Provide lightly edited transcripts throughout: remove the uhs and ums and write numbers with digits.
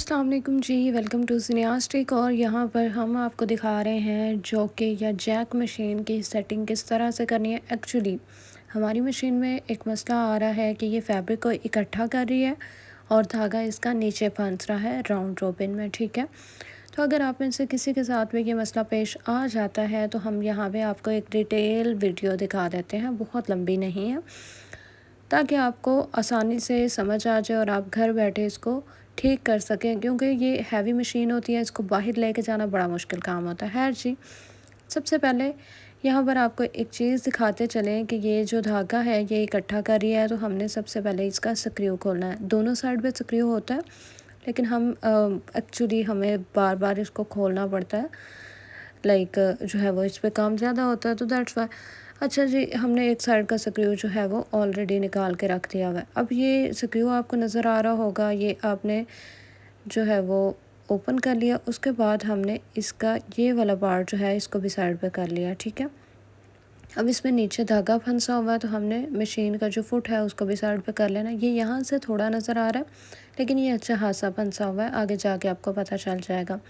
अस्सलाम वालेकुम जी, welcome to सिनेस्टिक। और यहाँ पर हम आपको दिखा रहे हैं जोके या जैक मशीन की सेटिंग किस तरह से करनी है। एक्चुअली हमारी मशीन में एक मसला आ रहा है कि ये फैब्रिक को इकट्ठा कर रही है और धागा इसका नीचे फंस रहा है राउंड रॉबिन में, ठीक है। तो अगर आप में से किसी के साथ में ये मसला पेश आ जाता है तो हम यहाँ पे आपको एक डिटेल वीडियो दिखा देते हैं, बहुत लंबी नहीं है, ताकि आपको आसानी से समझ आ जाए और आप घर बैठे इसको ठीक कर सकें, क्योंकि ये हैवी मशीन होती है, इसको बाहर लेके जाना बड़ा मुश्किल काम होता है। खैर जी, सबसे पहले यहाँ पर आपको एक चीज़ दिखाते चलें कि ये जो धागा है ये इकट्ठा कर रही है, तो हमने सबसे पहले इसका स्क्रू खोलना है। दोनों साइड पे स्क्रू होता है, लेकिन हम एक्चुअली हमें बार बार इसको खोलना पड़ता है, लाइक जो है वो इस पे काम ज़्यादा होता है, तो दैट्स वाई। अच्छा जी, हमने एक साइड का स्क्रू जो है वो ऑलरेडी निकाल के रख दिया हुआ है। अब ये स्क्रू आपको नज़र आ रहा होगा, ये आपने जो है वो ओपन कर लिया। उसके बाद हमने इसका ये वाला पार्ट जो है इसको भी साइड पे कर लिया, ठीक है। अब इसमें नीचे धागा फंसा हुआ है, तो हमने मशीन का जो फुट है उसको भी साइड पे कर लेना। ये यहाँ से थोड़ा नज़र आ रहा है, लेकिन ये अच्छा खासा फंसा हुआ है, आगे जाके आपको पता चल जाएगा।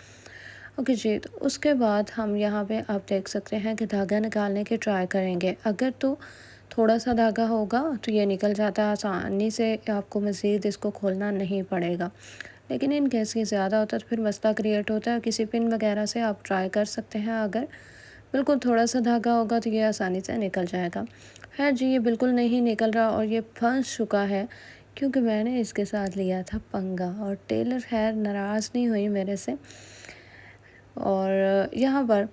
ओके जी, तो उसके बाद हम यहाँ पे आप देख सकते हैं कि धागा निकालने की ट्राई करेंगे। अगर तो थोड़ा सा धागा होगा तो ये निकल जाता है आसानी से, आपको मज़ीद इसको खोलना नहीं पड़ेगा। लेकिन इन केस ये ज़्यादा होता है तो फिर मसला क्रिएट होता है। किसी पिन वगैरह से आप ट्राई कर सकते हैं। अगर बिल्कुल थोड़ा सा धागा होगा तो ये आसानी से निकल जाएगा। खैर जी, ये बिल्कुल नहीं निकल रहा और ये फंस चुका है, क्योंकि मैंने इसके साथ लिया था पंगा। और टेलर खैर नाराज़ नहीं हुई मेरे से। और यहाँ पर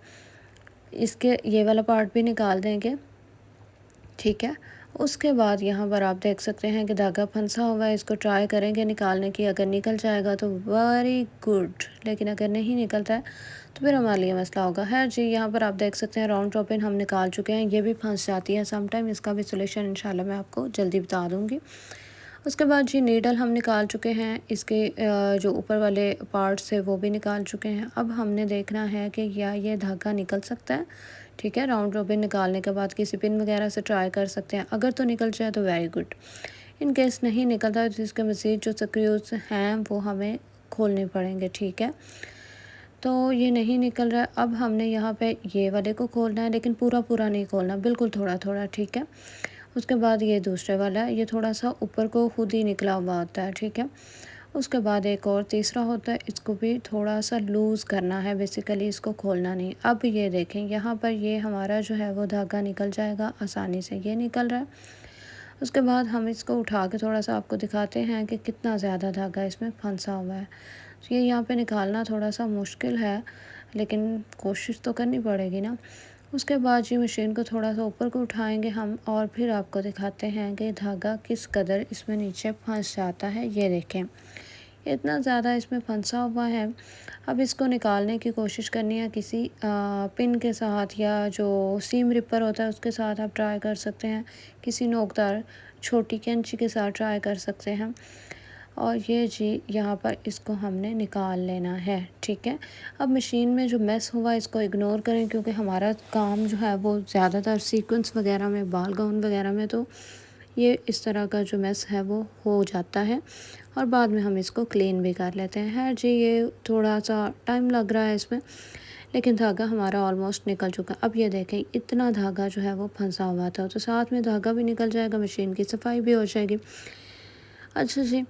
इसके ये वाला पार्ट भी निकाल देंगे, ठीक है। उसके बाद यहाँ पर आप देख सकते हैं कि धागा फंसा हुआ है, इसको ट्राई करेंगे निकालने की। अगर निकल जाएगा तो वेरी गुड, लेकिन अगर नहीं निकलता है तो फिर हमारे लिए मसला होगा। खैर जी, यहाँ पर आप देख सकते हैं राउंड रॉबिन हम निकाल चुके हैं। ये भी फंस जाती है समटाइम, इसका भी सोल्यूशन इंशाल्लाह मैं आपको जल्दी बता दूँगी। उसके बाद जी, नीडल हम निकाल चुके हैं, इसके जो ऊपर वाले पार्ट्स है वो भी निकाल चुके हैं। अब हमने देखना है कि क्या ये धागा निकल सकता है, ठीक है। राउंड रॉबिन निकालने के बाद किसी पिन वगैरह से ट्राई कर सकते हैं। अगर तो निकल जाए तो वेरी गुड, इन केस नहीं निकलता तो इसके मज़ीद जो स्क्रूज हैं वो हमें खोलने पड़ेंगे, ठीक है। तो ये नहीं निकल रहा है। अब हमने यहाँ पे ये वाले को खोलना है, लेकिन पूरा पूरा नहीं खोलना, बिल्कुल थोड़ा थोड़ा, ठीक है। उसके बाद ये दूसरे वाला है, ये थोड़ा सा ऊपर को खुद ही निकला हुआ होता है, ठीक है। उसके बाद एक और तीसरा होता है, इसको भी थोड़ा सा लूज़ करना है, बेसिकली इसको खोलना नहीं। अब ये देखें, यहाँ पर ये हमारा जो है वो धागा निकल जाएगा आसानी से, ये निकल रहा है। उसके बाद हम इसको उठा के थोड़ा सा आपको दिखाते हैं कि कितना ज़्यादा धागा इसमें फंसा हुआ है। तो ये यहाँ पे निकालना थोड़ा सा मुश्किल है, लेकिन कोशिश तो करनी पड़ेगी ना। उसके बाद जी, मशीन को थोड़ा सा ऊपर को उठाएंगे हम और फिर आपको दिखाते हैं कि धागा किस कदर इसमें नीचे फंस जाता है। ये देखें, इतना ज़्यादा इसमें फंसा हुआ है। अब इसको निकालने की कोशिश करनी है किसी पिन के साथ, या जो सीम रिपर होता है उसके साथ आप ट्राई कर सकते हैं। किसी नोकदार छोटी कैंची के साथ ट्राई कर सकते हैं। और ये जी, यहाँ पर इसको हमने निकाल लेना है, ठीक है। अब मशीन में जो मेस हुआ इसको इग्नोर करें, क्योंकि हमारा काम जो है वो ज़्यादातर सीक्वेंस वगैरह में, बाल गाउन वगैरह में, तो ये इस तरह का जो मेस है वो हो जाता है और बाद में हम इसको क्लीन भी कर लेते हैं। है जी, ये थोड़ा सा टाइम लग रहा है इसमें, लेकिन धागा हमारा ऑलमोस्ट निकल चुका है। अब ये देखें, इतना धागा जो है वो फंसा हुआ था, तो साथ में धागा भी निकल जाएगा, मशीन की सफाई भी हो जाएगी। अच्छा जी,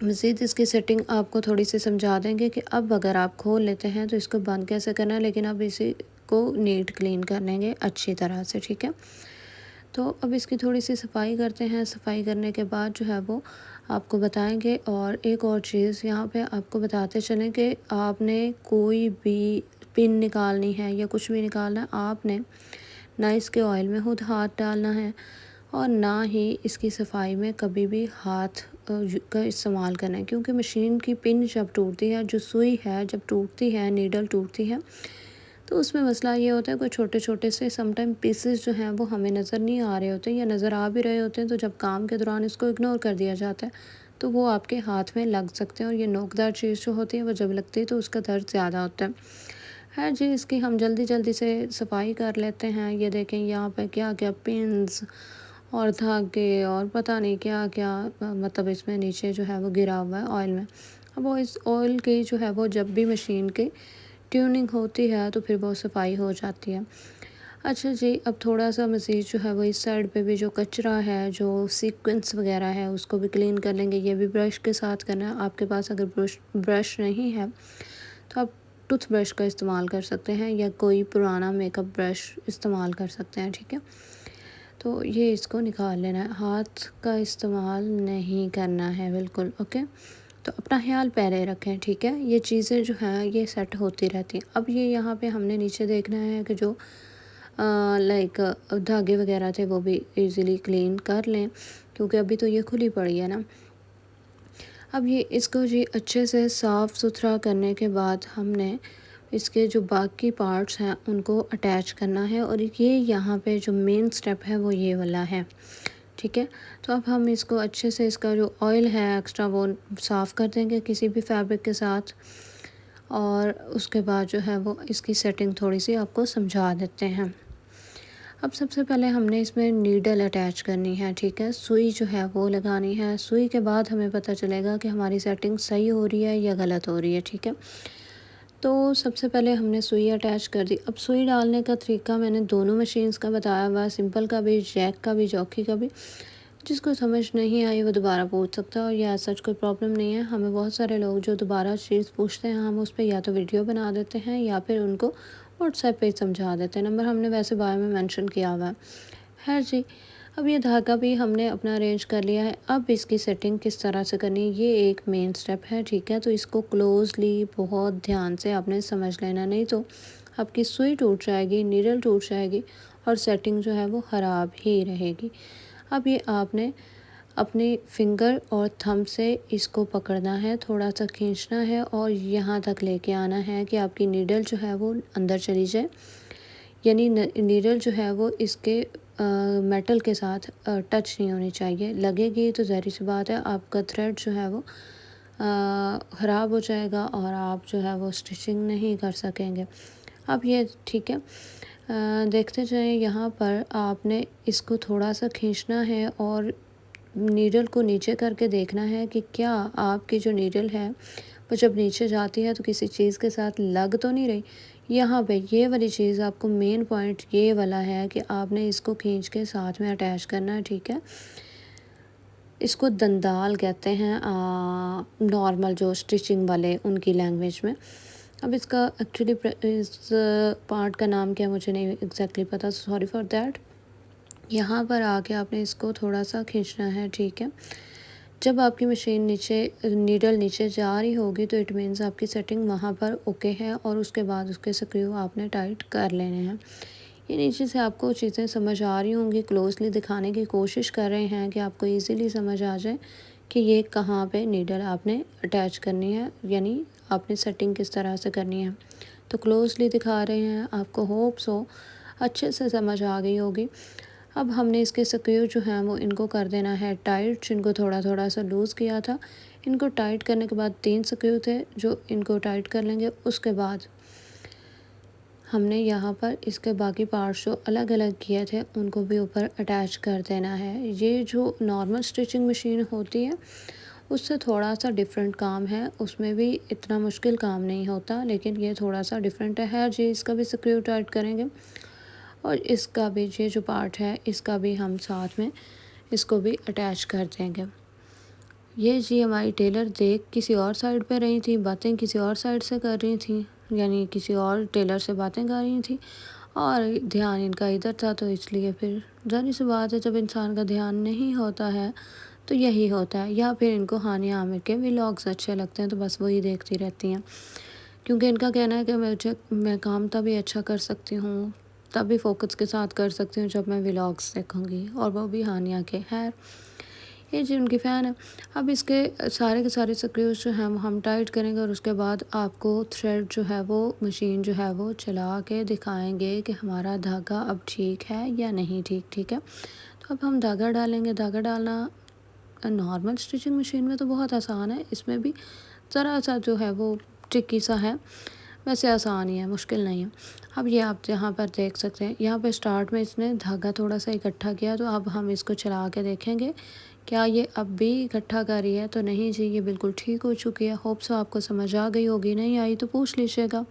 मज़ीद इसकी सेटिंग आपको थोड़ी सी समझा देंगे कि अब अगर आप खोल लेते हैं तो इसको बंद कैसे करना है, लेकिन अब इसी को नीट क्लीन कर लेंगे अच्छी तरह से, ठीक है। तो अब इसकी थोड़ी सी सफाई करते हैं। सफाई करने के बाद जो है वो आपको बताएंगे। और एक और चीज़ यहाँ पे आपको बताते चलें कि आपने कोई भी पिन निकालनी है या कुछ भी निकालना है, आपने ना इसके ऑयल में खुद हाथ डालना है और ना ही इसकी सफाई में कभी भी हाथ का इस्तेमाल करना है, क्योंकि मशीन की पिन जब टूटती है, जो सुई है जब टूटती है, नीडल टूटती है, तो उसमें मसला ये होता है कोई छोटे छोटे से समटाइम पीसेस जो हैं वो हमें नज़र नहीं आ रहे होते, या नज़र आ भी रहे होते हैं तो जब काम के दौरान इसको इग्नोर कर दिया जाता है तो वो आपके हाथ में लग सकते हैं। और ये नोकदार चीज़ जो होती है वो जब लगती है तो उसका दर्द ज़्यादा होता है। है जी, इसकी हम जल्दी जल्दी से सफाई कर लेते हैं। ये देखें, यहाँ पे क्या क्या पिन्स और धागे और पता नहीं क्या क्या मतलब इसमें नीचे जो है वो गिरा हुआ है ऑयल में। अब वो इस ऑयल की जो है वो जब भी मशीन की ट्यूनिंग होती है तो फिर वो सफाई हो जाती है। अच्छा जी, अब थोड़ा-सा मज़ीद जो है वो इस साइड पे भी जो कचरा है, जो सीक्वेंस वगैरह है उसको भी क्लीन कर लेंगे। ये भी ब्रश के साथ करना है। आपके पास अगर ब्रश नहीं है तो आप टूथब्रश का इस्तेमाल कर सकते हैं या कोई पुराना मेकअप ब्रश इस्तेमाल कर सकते हैं, ठीक है। तो ये इसको निकाल लेना है, हाथ का इस्तेमाल नहीं करना है बिल्कुल, ओके। तो अपना ख्याल पहले रखें, ठीक है। ये चीज़ें जो हैं ये सेट होती रहती हैं। अब ये यहाँ पे हमने नीचे देखना है कि जो लाइक धागे वगैरह थे वो भी इजीली क्लीन कर लें, क्योंकि अभी तो ये खुली पड़ी है ना। अब ये इसको जी अच्छे से साफ़ सुथरा करने के बाद हमने इसके जो बाकी पार्ट्स हैं उनको अटैच करना है, और ये यहाँ पे जो मेन स्टेप है वो ये वाला है, ठीक है। तो अब हम इसको अच्छे से इसका जो ऑयल है एक्स्ट्रा वो साफ़ कर देंगे किसी भी फैब्रिक के साथ, और उसके बाद जो है वो इसकी सेटिंग थोड़ी सी आपको समझा देते हैं। अब सबसे पहले हमने इसमें नीडल अटैच करनी है, ठीक है। सुई जो है वो लगानी है। सुई के बाद हमें पता चलेगा कि हमारी सेटिंग सही हो रही है या गलत हो रही है, ठीक है। तो सबसे पहले हमने सुई अटैच कर दी। अब सुई डालने का तरीका मैंने दोनों मशीन्स का बताया हुआ है, सिंपल का भी, जैक का भी, जॉकी का भी। जिसको समझ नहीं आई वो दोबारा पूछ सकता है, और या सच कोई प्रॉब्लम नहीं है। हमें बहुत सारे लोग जो दोबारा चीज़ पूछते हैं हम उस पर या तो वीडियो बना देते हैं या फिर उनको व्हाट्सएप पे समझा देते हैं। नंबर हमने वैसे बायो में मेंशन किया हुआ है। खैर जी, अब ये धागा भी हमने अपना अरेंज कर लिया है। अब इसकी सेटिंग किस तरह से करनी है ये एक मेन स्टेप है, ठीक है। तो इसको क्लोजली बहुत ध्यान से आपने समझ लेना, नहीं तो आपकी सुई टूट जाएगी, नीडल टूट जाएगी और सेटिंग जो है वो ख़राब ही रहेगी। अब ये आपने अपनी फिंगर और थंब से इसको पकड़ना है, थोड़ा सा खींचना है और यहाँ तक लेके आना है कि आपकी नीडल जो है वो अंदर चली जाए, यानी नीडल जो है वो इसके मेटल के साथ टच नहीं होनी चाहिए। लगेगी तो ज़ाहिर सी बात है आपका थ्रेड जो है वो ख़राब हो जाएगा और आप जो है वो स्टिचिंग नहीं कर सकेंगे। अब ये ठीक है, देखते जाएं। यहाँ पर आपने इसको थोड़ा सा खींचना है और नीडल को नीचे करके देखना है कि क्या आपकी जो नीडल है वो जब नीचे जाती है तो किसी चीज़ के साथ लग तो नहीं रही। यहाँ पे ये वाली चीज़ आपको मेन पॉइंट ये वाला है कि आपने इसको खींच के साथ में अटैच करना है, ठीक है। इसको दंदाल कहते हैं नॉर्मल जो स्टिचिंग वाले उनकी लैंग्वेज में। अब इसका एक्चुअली इस पार्ट का नाम क्या मुझे नहीं एग्जैक्टली पता, सॉरी फॉर दैट। यहाँ पर आके आपने इसको थोड़ा सा खींचना है, ठीक है। जब आपकी मशीन नीचे नीडल नीचे जा रही होगी तो इट मीन्स आपकी सेटिंग वहाँ पर ओके है, और उसके बाद उसके स्क्रू आपने टाइट कर लेने हैं। ये नीचे से आपको चीज़ें समझ आ रही होंगी, क्लोजली दिखाने की कोशिश कर रहे हैं कि आपको इजीली समझ आ जाए कि ये कहाँ पे नीडल आपने अटैच करनी है, यानी आपने सेटिंग किस तरह से करनी है। तो क्लोजली दिखा रहे हैं, आपको होप्स हो अच्छे से समझ आ गई होगी। अब हमने इसके स्क्रू जो हैं वो इनको कर देना है टाइट, जिनको थोड़ा थोड़ा सा लूज़ किया था। इनको टाइट करने के बाद 3 स्क्रू थे जो इनको टाइट कर लेंगे। उसके बाद हमने यहाँ पर इसके बाकी पार्ट्स जो अलग अलग किए थे उनको भी ऊपर अटैच कर देना है। ये जो नॉर्मल स्टिचिंग मशीन होती है उससे थोड़ा सा डिफरेंट काम है, उसमें भी इतना मुश्किल काम नहीं होता, लेकिन ये थोड़ा सा डिफरेंट है। हर जी इसका भी स्क्रू टाइट करेंगे और इसका भी ये जो पार्ट है इसका भी हम साथ में इसको भी अटैच कर देंगे। ये जी हमारी टेलर देख किसी और साइड पे रही थी, बातें किसी और साइड से कर रही थी, यानी किसी और टेलर से बातें कर रही थी और ध्यान इनका इधर था। तो इसलिए फिर जानी सी बात है, जब इंसान का ध्यान नहीं होता है तो यही होता है। या फिर इनको हानिया आमिर के व्लॉग्स अच्छे लगते हैं तो बस वही देखती रहती हैं, क्योंकि इनका कहना है कि मैं काम तभी अच्छा कर सकती हूँ, तभी फ़ोकस के साथ कर सकती हूँ जब मैं व्लॉग्स देखूँगी, और वो भी हानिया के। खैर ये जी उनकी फ़ैन है। अब इसके सारे के सारे स्क्रूज जो हैं वो हम टाइट करेंगे और उसके बाद आपको थ्रेड जो है वो मशीन जो है वो चला के दिखाएंगे कि हमारा धागा अब ठीक है या नहीं ठीक, ठीक है। तो अब हम धागा डालेंगे। धागा डालना नॉर्मल स्टिचिंग मशीन में तो बहुत आसान है, इसमें भी ज़रा सा जो है वो ट्रिकी सा है, वैसे आसान ही है, मुश्किल नहीं है। अब ये आप यहाँ पर देख सकते हैं, यहाँ पर स्टार्ट में इसने धागा थोड़ा सा इकट्ठा किया, तो अब हम इसको चला के देखेंगे क्या ये अब भी इकट्ठा कर रही है? तो नहीं जी, ये बिल्कुल ठीक हो चुकी है। होप सो आपको समझ आ गई होगी, नहीं आई तो पूछ लीजिएगा।